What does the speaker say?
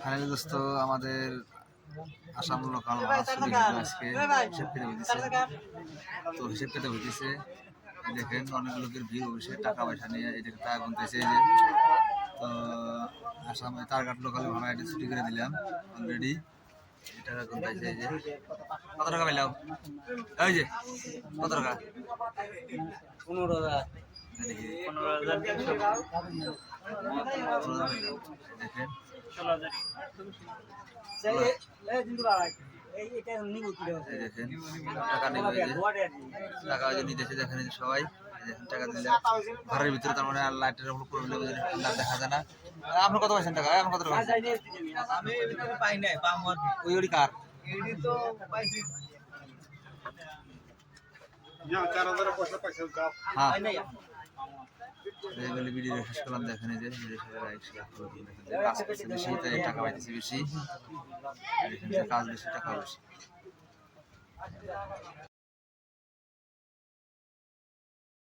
Finally দোস্ত আমাদের Assam local আজকে হিসেব পেতে হইতেছে। তো হিসেব পেতে হইতেছে, দেখেন অনেক লোকের ভিড় হয়েছে টাকা পয়সা নিয়ে, এই দেখে টাকা গুনতেছে। এই যে তো আসামে তারঘাট লোকাল ভাড়া এটা ছুটি করে দিলাম অলরেডি। টাকা গুনতেছে, এই যে কত টাকা পেলাম, এই যে কত টাকা 15,000 দেখি 15,000 দেখেন দেখেন টাকা নেবে, টাকা যে নিতেছে দেখেন সবাই। দেখেন টাকা দিলে ঘরের ভিতরে, তার মানে লাইটের প্রবলেম দেখা যায় না। আপনি কত পাইছেন টাকা? এখন কত টাকা পাইছেন? আমি পাই নাই, পাম আর ওই ওই কার এডি তো পাইছি या 4,000 পয়সা পাইছে গাপ হ্যাঁ পাই নাই। বলে ভিডিও শেষ করলাম। দেখেন এই যে কাজ করছে বেশি, তাই টাকা পাইতেছে বেশি। কাজ বেশি, টাকা বেশি।